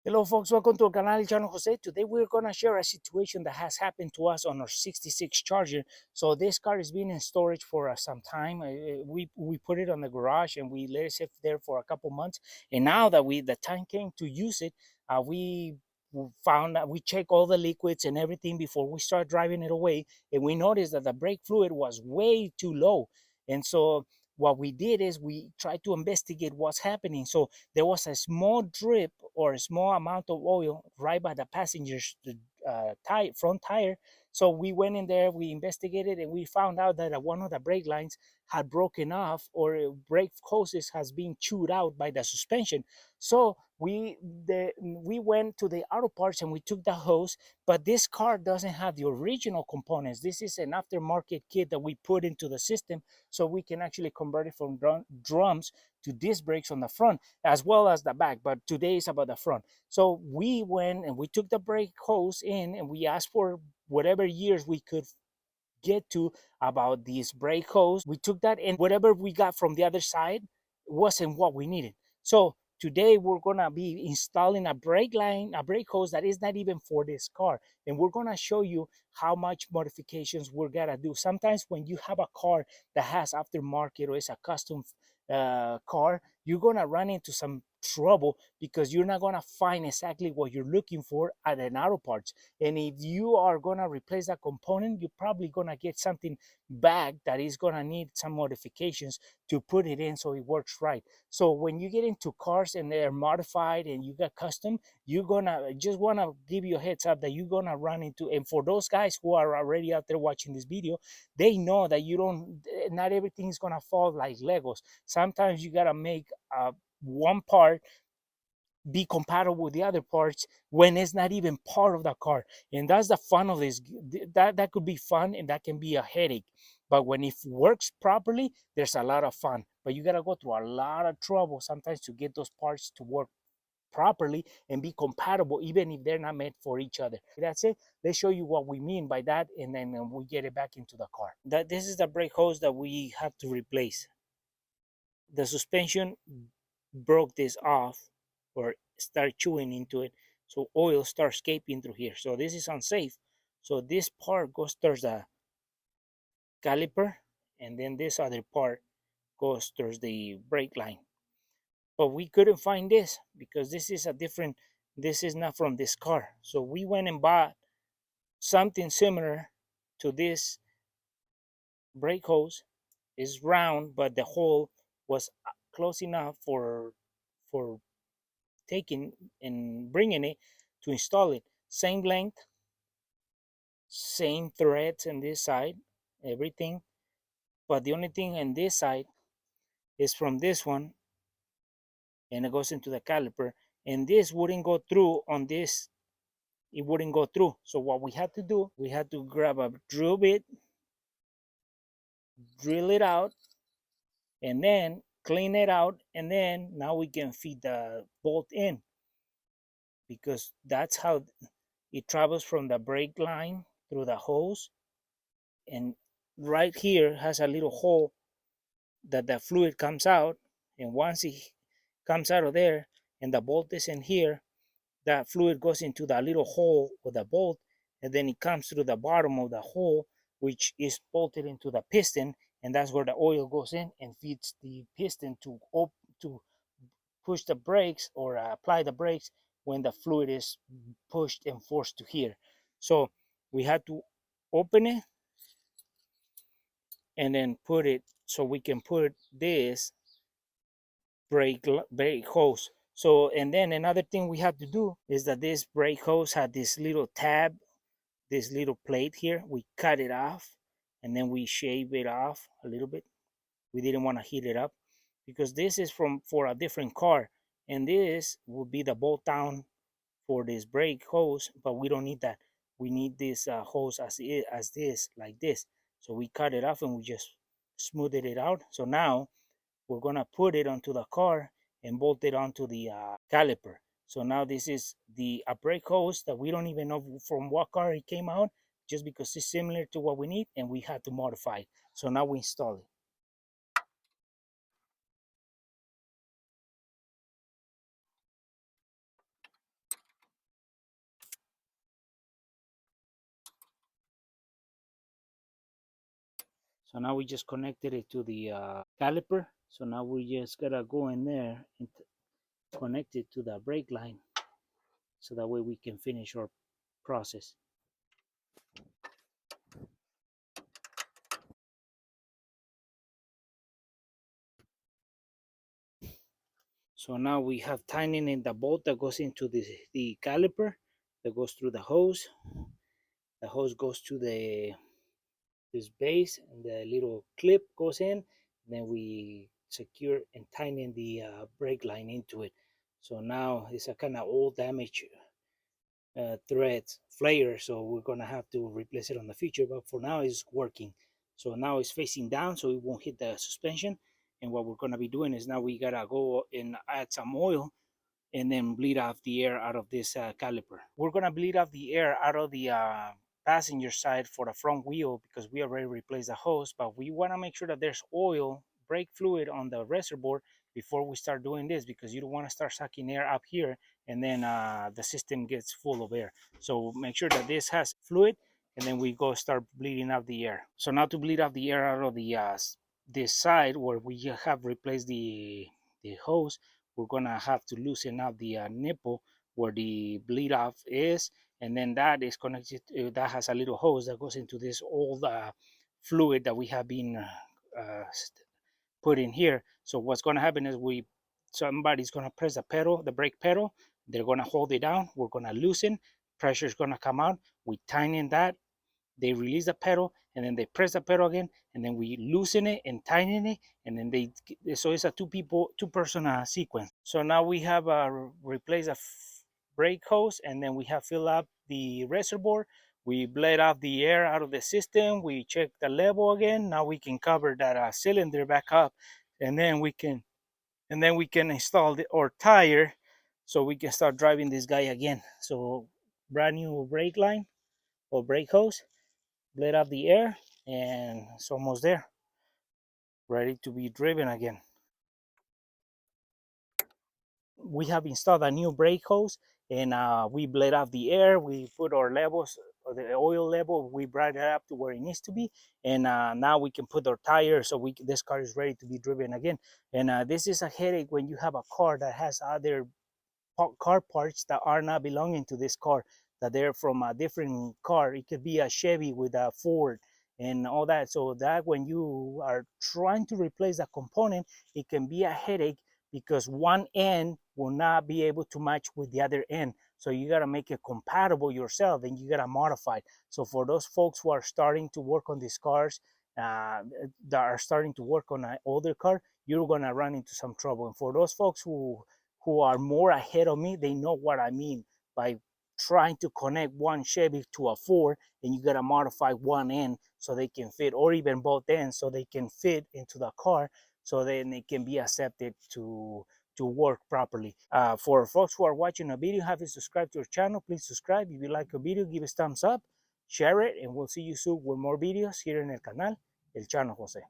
Hello folks, welcome to our canal Channel Jose. Today we're gonna share a situation that has happened to us on our 66 Charger. So this car has been in storage for some time. We put it on the garage and we let it sit there for a couple months. And now that the time came to use it, we found that we check all the liquids and everything before we start driving it away, and we noticed that the brake fluid was way too low. And so what we did is we tried to investigate what's happening. So there was a small drip or a small amount of oil right by the passenger's front tire. So we went in there, we investigated, and we found out that one of the brake lines had broken off, or brake hoses has been chewed out by the suspension. So we went to the auto parts and we took the hose, but this car doesn't have the original components. This is an aftermarket kit that we put into the system, so we can actually convert it from drums to disc brakes on the front as well as the back, but today is about the front. So we went and we took the brake hose in and we asked for whatever years we could get to about these brake hose. We took that, and whatever we got from the other side wasn't what we needed. So today we're gonna be installing a brake line, a brake hose that is not even for this car, and we're gonna show you how much modifications we're gonna do. Sometimes when you have a car that has aftermarket or is a custom car, you're gonna run into some trouble because you're not gonna find exactly what you're looking for at an auto parts. And if you are gonna replace that component, you're probably gonna get something back that is gonna need some modifications to put it in so it works right. So when you get into cars and they're modified and you got custom, you're gonna just wanna give you a heads up that you're gonna run into. And for those guys who are already out there watching this video, they know that you don't, not everything is gonna fall like Legos. Sometimes you gotta make one part be compatible with the other parts when it's not even part of the car. And that's the fun of this. That could be fun and that can be a headache, but when it works properly, there's a lot of fun. But you got to go through a lot of trouble sometimes to get those parts to work properly and be compatible, even if they're not meant for each other. That's it. Let's show you what we mean by that, and then we get it back into the car. This is the brake hose that we have to replace. The suspension broke this off or start chewing into it, so oil starts escaping through here. So this is unsafe. So this part goes towards the caliper, and then this other part goes towards the brake line. But we couldn't find this because this is a different, this is not from this car. So we went and bought something similar to this brake hose. Is round, but the hole was close enough for taking and bringing it to install it. Same length, same threads on this side, everything. But the only thing on this side is from this one, and it goes into the caliper. And this wouldn't go through on this. It wouldn't go through. So what we had to do, we had to grab a drill bit, drill it out, and then clean it out. And then now we can feed the bolt in, because that's how it travels from the brake line through the hose. And right here has a little hole that the fluid comes out. And once it comes out of there and the bolt is in here, that fluid goes into that little hole with the bolt, and then it comes through the bottom of the hole, which is bolted into the piston, and that's where the oil goes in and feeds the piston to push the brakes or apply the brakes when the fluid is pushed and forced to here. So we had to open it and then put it, so we can put this brake hose. So, and then another thing we had to do is that this brake hose had this little tab, this little plate here. We cut it off and then we shave it off a little bit. We didn't want to heat it up because this is for a different car, and this would be the bolt down for this brake hose, but we don't need that. We need this hose as this, like this. So we cut it off and we just smoothed it out. So now we're gonna put it onto the car and bolt it onto the caliper. So now this is the brake hose that we don't even know from what car it came out, just because it's similar to what we need and we had to modify it. So now we install it. So now we just connected it to the caliper. So now we just gotta go in there and connect it to the brake line, so that way we can finish our process. So now we have tightening in the bolt that goes into the caliper, that goes through the hose. The hose goes to this base, and the little clip goes in. Then we secure and tighten the brake line into it. So now it's a kind of old damaged threads flare, so we're gonna have to replace it on the future, but for now it's working. So now it's facing down so it won't hit the suspension. And what we're gonna be doing is now we gotta go and add some oil and then bleed off the air out of this caliper. We're gonna bleed off the air out of the passenger side for the front wheel, because we already replaced the hose, but we wanna make sure that there's oil, brake fluid on the reservoir before we start doing this, because you don't wanna start sucking air up here and then the system gets full of air. So make sure that this has fluid, and then we go start bleeding out the air. So now to bleed out the air out of the this side where we have replaced the hose, we're gonna have to loosen up the nipple where the bleed off is, and then that is connected, that has a little hose that goes into this old fluid that we have been put in here. So what's gonna happen is somebody's gonna press the pedal, the brake pedal, they're gonna hold it down, we're gonna loosen, pressure is gonna come out, we tighten that, they release the pedal, and then they press the pedal again, and then we loosen it and tighten it, and then so it's a two-person sequence. So now we have replaced a brake hose, and then we have filled up the reservoir. We bled off the air out of the system. We check the level again. Now we can cover that cylinder back up, and then we can install our tire, so we can start driving this guy again. So brand new brake line or brake hose, let out the air, and it's almost there, ready to be driven again. We have installed a new brake hose, and we bled off the air, we put our levels, the oil level, we brought it up to where it needs to be, and now we can put our tire, so this car is ready to be driven again. And this is a headache when you have a car that has other car parts that are not belonging to this car, that they're from a different car. It could be a Chevy with a Ford and all that. So that when you are trying to replace a component, it can be a headache, because one end will not be able to match with the other end. So you got to make it compatible yourself, and you got to modify it. So for those folks who are starting to work on these cars, that are starting to work on an older car, you're going to run into some trouble. And for those folks who are more ahead of me, they know what I mean by trying to connect one Chevy to a Ford, and you gotta modify one end so they can fit, or even both ends so they can fit into the car, so then it can be accepted to work properly. For folks who are watching a video, haven't subscribed to our channel, please subscribe. If you like a video, give us thumbs up, share it, and we'll see you soon with more videos here in el canal El Chano Jose.